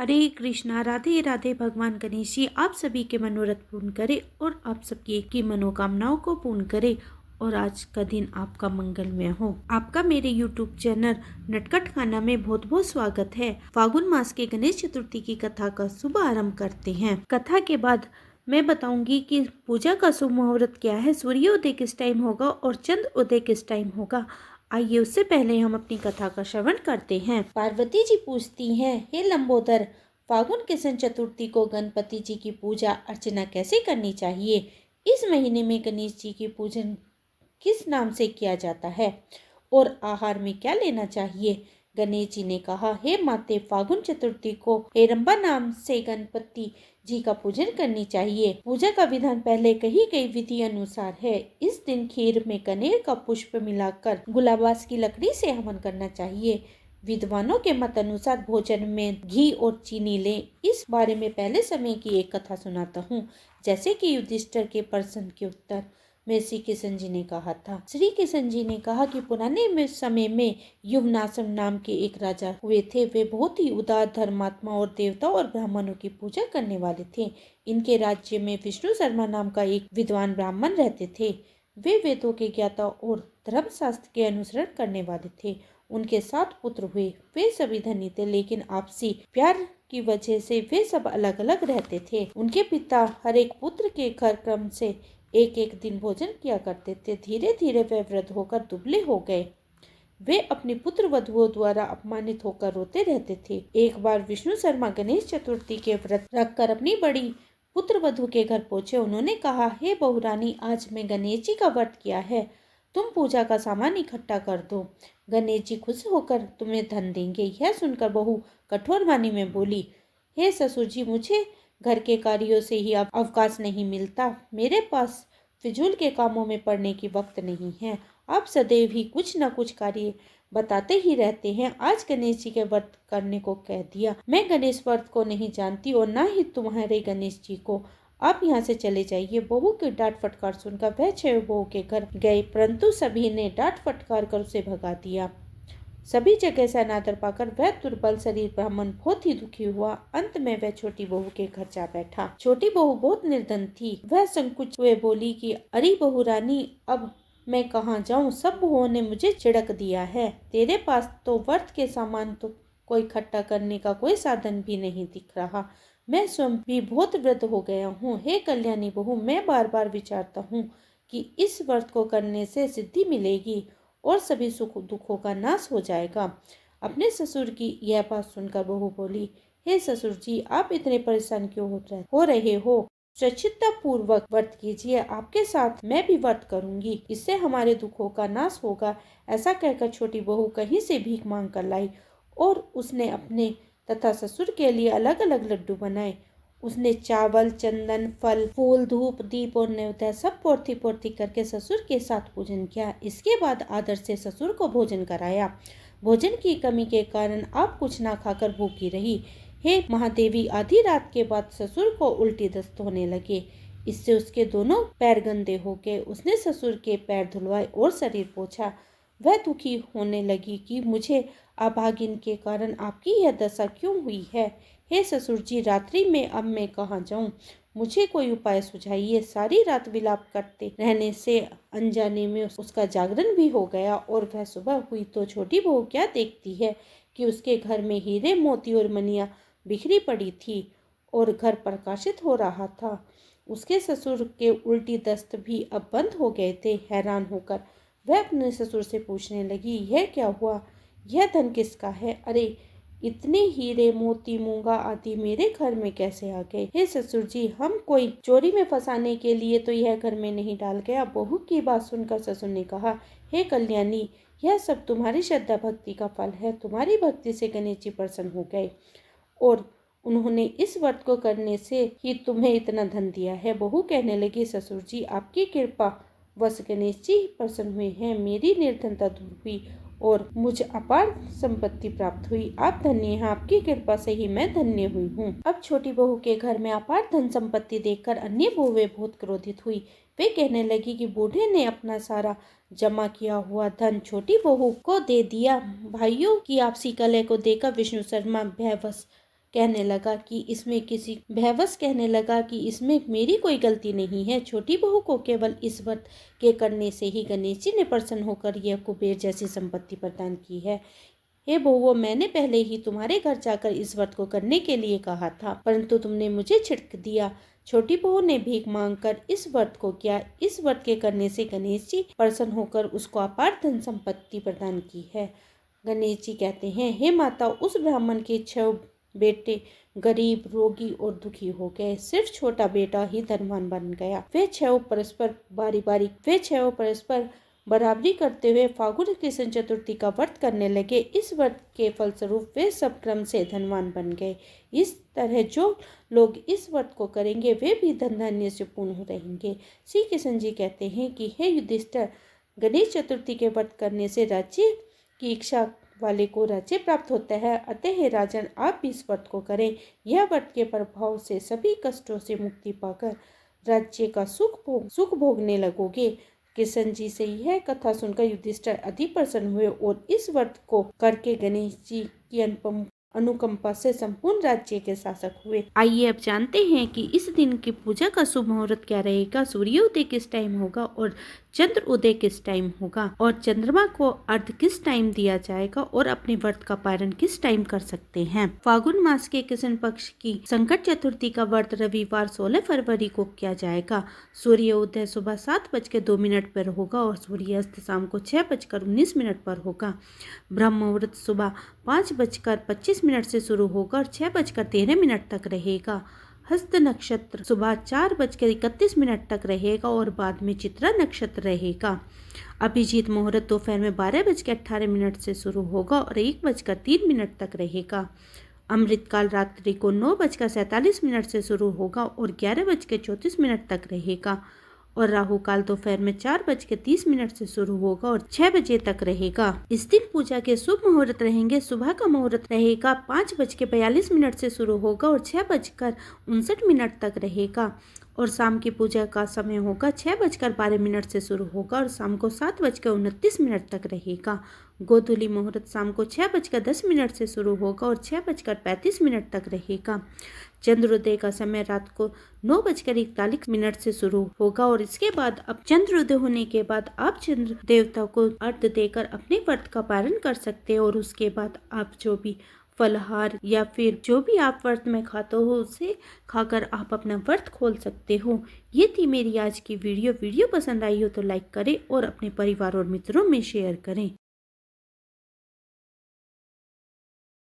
हरे कृष्णा, राधे राधे। भगवान गणेश जी आप सभी के मनोरथ पूर्ण करे और आप सबकी की मनोकामनाओं को पूर्ण करे और आज का दिन आपका मंगलमय हो। आपका मेरे YouTube चैनल नटखट खाना में बहुत बहुत स्वागत है। फागुन मास के गणेश चतुर्थी की कथा का शुभ आरंभ करते हैं। कथा के बाद मैं बताऊंगी कि पूजा का शुभ मुहूर्त क्या है, सूर्योदय किस टाइम होगा और चंद्र उदय किस टाइम होगा। आइए उससे पहले हम अपनी कथा का श्रवण करते हैं। पार्वती जी पूछती हैं, हे लंबोदर, फागुन कृष्ण चतुर्थी को गणपति जी की पूजा अर्चना कैसे करनी चाहिए? इस महीने में गणेश जी की पूजन किस नाम से किया जाता है और आहार में क्या लेना चाहिए? गणेश जी ने कहा, हे माते, फागुन चतुर्थी को हेरंबा नाम से गणपति जी का पूजन करनी चाहिए। पूजा का विधान पहले कही गई विधि अनुसार है। इस दिन खीर में कनेर का पुष्प मिलाकर गुलाबास की लकड़ी से हवन करना चाहिए। विद्वानों के मत अनुसार भोजन में घी और चीनी लें। इस बारे में पहले समय की एक कथा सुनाता हूँ। जैसे कि युधिष्ठिर के प्रश्न के उत्तर में श्री कृष्ण जी ने कहा था। श्री कृष्ण जी ने कहा कि पुराने में समय में युवनासम नाम के एक राजा हुए थे। वे बहुत ही उदार, धर्मात्मा और देवताओं और ब्राह्मणों की पूजा करने वाले थे। इनके राज्य में विष्णु शर्मा नाम का एक विद्वान ब्राह्मण रहते थे। वे वेदों के ज्ञाता और धर्मशास्त्र के अनुसरण करने वाले थे। उनके 7 पुत्र हुए। वे सभी धनी थे, लेकिन आपसी प्यार की वजह से वे सब अलग अलग रहते थे। उनके पिता हर एक पुत्र के घर क्रम से एक एक दिन भोजन किया करते थे। धीरे धीरे वे वृद्ध होकर दुबले हो गए। वे अपनी पुत्र वधुओं द्वारा अपमानित होकर रोते रहते थे। एक बार विष्णु शर्मा गणेश चतुर्थी के व्रत रखकर अपनी बड़ी पुत्र वधु के घर पहुंचे। उन्होंने कहा, हे बहुरानी, आज मैं गणेश जी का व्रत किया है। तुम पूजा का सामान इकट्ठा कर दो। गणेश जी खुश होकर तुम्हें धन देंगे। यह सुनकर बहू कठोर वाणी में बोली, हे ससुर जी, मुझे घर के कार्यों से ही अब अवकाश नहीं मिलता। मेरे पास फिजूल के कामों में पड़ने की वक्त नहीं है। आप सदैव ही कुछ न कुछ कार्य बताते ही रहते हैं। आज गणेश जी के व्रत करने को कह दिया। मैं गणेश व्रत को नहीं जानती और न ही तुम्हारे गणेश जी को। आप यहाँ से चले जाइए। बहू की डांट फटकार सुनकर वह 6 बहू के घर गए, परंतु सभी ने डांट फटकार कर उसे भगा दिया। सभी जगह से अनादर पाकर वह दुर्बल शरीर ब्राह्मण बहुत ही दुखी हुआ। अंत में वह छोटी बहू के घर जा बैठा। छोटी बहू बहुत निर्धन थी। वह संकुच हुए बोली कि अरे बहू रानी, अब मैं कहाँ जाऊँ? सब बहुओं ने मुझे छिड़क दिया है। तेरे पास तो व्रत के सामान तो कोई इकट्ठा करने का कोई साधन भी नहीं दिख रहा। मैं स्वयं भी बहुत वृद्ध हो गया हूँ। हे कल्याणी बहू, मैं बार बार विचारता हूँ कि इस व्रत को करने से सिद्धि मिलेगी और सभी सुख दुखों का नाश हो जाएगा। अपने ससुर की यह बात सुनकर बहू बोली, हे ससुर जी, आप इतने परेशान क्यों हो रहे हो? स्वच्छता पूर्वक व्रत कीजिए। आपके साथ मैं भी व्रत करूंगी, इससे हमारे दुखों का नाश होगा। ऐसा कहकर छोटी बहू कहीं से भीख मांग कर लाई और उसने अपने तथा ससुर के लिए अलग अलग लड्डू बनाए। उसने चावल, चंदन, फल, फूल, धूप, दीप और न्योता सब पोर्थी पोर्थी करके ससुर के साथ पूजन किया। इसके बाद आदर से ससुर को भोजन कराया। भोजन की कमी के कारण आप कुछ ना खाकर भूखी रही। हे महादेवी, आधी रात के बाद ससुर को उल्टी दस्त होने लगे। इससे उसके दोनों पैर गंदे हो गए। उसने ससुर के पैर धुलवाए और शरीर पोंछा। वह दुखी होने लगी कि मुझे अभागिन के कारण आपकी यह दशा क्यों हुई है? हे ससुर जी, रात्रि में अब मैं कहाँ जाऊँ? मुझे कोई उपाय सुझाइए। सारी रात विलाप करते रहने से अनजाने में उसका जागरण भी हो गया और वह सुबह हुई तो छोटी बहू क्या देखती है कि उसके घर में हीरे, मोती और मनिया बिखरी पड़ी थी और घर प्रकाशित हो रहा था। उसके ससुर के उल्टी दस्त भी अब बंद हो गए थे। हैरान होकर वह अपने ससुर से पूछने लगी, यह क्या हुआ? यह धन किसका है? अरे, इतने हीरे, मोती, मूंगा आदि मेरे घर में कैसे आ गए? हे ससुर जी, हम कोई चोरी में फंसाने के लिए तो यह घर में नहीं डाल गया। बहू की बात सुनकर ससुर ने कहा, हे कल्याणी, यह सब तुम्हारी श्रद्धा भक्ति का फल है। तुम्हारी भक्ति से गणेश जी प्रसन्न हो गए और उन्होंने इस व्रत को करने से ही तुम्हें इतना धन दिया है। बहू कहने लगी, ससुर जी, आपकी कृपा वश गणेश जी प्रसन्न हुए हैं। मेरी निर्धनता दूर हुई और मुझे अपार संपत्ति प्राप्त हुई। आप धन्य हैं, आपकी कृपा से ही मैं धन्य हुई हूँ। अब छोटी बहू के घर में अपार धन संपत्ति देखकर अन्य बहुएं बहुत क्रोधित हुई। वे कहने लगी कि बूढ़े ने अपना सारा जमा किया हुआ धन छोटी बहू को दे दिया। भाइयों की आपसी कलह को देखकर विष्णु शर्मा भयवश कहने लगा कि इसमें किसी बेबस कहने लगा कि इसमें मेरी कोई गलती नहीं है। छोटी बहू को केवल इस व्रत के करने से ही गणेश जी ने प्रसन्न होकर यह कुबेर जैसी संपत्ति प्रदान की है। हे बहुओं, मैंने पहले ही तुम्हारे घर जाकर इस व्रत को करने के लिए कहा था, परंतु तुमने मुझे छिड़क दिया। छोटी बहू ने भीख मांगकर इस व्रत को किया। इस व्रत के करने से गणेश जी प्रसन्न होकर उसको अपार धन संपत्ति प्रदान की है। गणेश जी कहते हैं, हे माता, उस ब्राह्मण के 6 बेटे गरीब, रोगी और दुखी हो गए। सिर्फ छोटा बेटा ही धनवान बन गया। वे 6 परस्पर बराबरी करते हुए फागुन कृष्ण चतुर्थी का व्रत करने लगे। इस व्रत के फलस्वरूप वे सब क्रम से धनवान बन गए। इस तरह जो लोग इस व्रत को करेंगे वे भी धन धान्य से पूर्ण रहेंगे। श्री कृष्ण जी कहते हैं कि हे युधिष्ठिर, गणेश चतुर्थी के व्रत करने से राज्य की इच्छा वाले को राज्य प्राप्त होता है। अतः हे राजन, आप भी इस व्रत को करें। यह व्रत के प्रभाव से सभी कष्टों से मुक्ति पाकर राज्य का सुख भोगने लगोगे। कृष्ण जी से यह कथा सुनकर युधिष्ठिर अति प्रसन्न हुए और इस व्रत को करके गणेश जी की अनुकंपा से संपूर्ण राज्य के शासक हुए। आइए अब जानते हैं कि इस दिन की पूजा का शुभ मुहूर्त क्या रहेगा, सूर्योदय किस टाइम होगा और चंद्र उदय किस टाइम होगा, और चंद्रमा को अर्घ किस टाइम दिया जाएगा, और अपने व्रत का पालन किस टाइम कर सकते हैं। फागुन मास के कृष्ण पक्ष की संकट चतुर्थी का व्रत रविवार 16 फरवरी को किया जाएगा। सूर्योदय सुबह 7:02 पर होगा और सूर्यास्त शाम को 6:19 पर होगा। ब्रह्म मुहूर्त सुबह 5:25 से शुरू होगा और 6:13 तक रहेगा। हस्त नक्षत्र सुबह 4:31 तक रहेगा और बाद में चित्रा नक्षत्र रहेगा। अभिजीत मुहूर्त दोपहर में 12:18 से शुरू होगा और 1:03 तक रहेगा। अमृतकाल रात्रि को 9:47 से शुरू होगा और 11:34 तक रहेगा। और राहु काल दोपहर में 4:30 से शुरू होगा और 6 बजे तक रहेगा। इस दिन पूजा के शुभ मुहूर्त रहेंगे। सुबह का मुहूर्त रहेगा 5:42 से शुरू होगा और 6:59 तक रहेगा। और शाम की पूजा का समय होगा 6:12 से शुरू होगा और शाम को 7:29 तक रहेगा। गोधूली मुहूर्त शाम को 6:10 से शुरू होगा और 6:35 तक रहेगा। चंद्रोदय का समय रात को 9:41 से शुरू होगा और इसके बाद अब चंद्रोदय होने के बाद आप चंद्र देवता को अर्घ्य देकर अपने व्रत का पालन कर सकते हैं। और उसके बाद आप जो भी फलहार या फिर जो भी आप व्रत में खाते हो उसे खाकर आप अपना व्रत खोल सकते हो। ये थी मेरी आज की वीडियो पसंद आई हो तो लाइक करें और अपने परिवार और मित्रों में शेयर करें।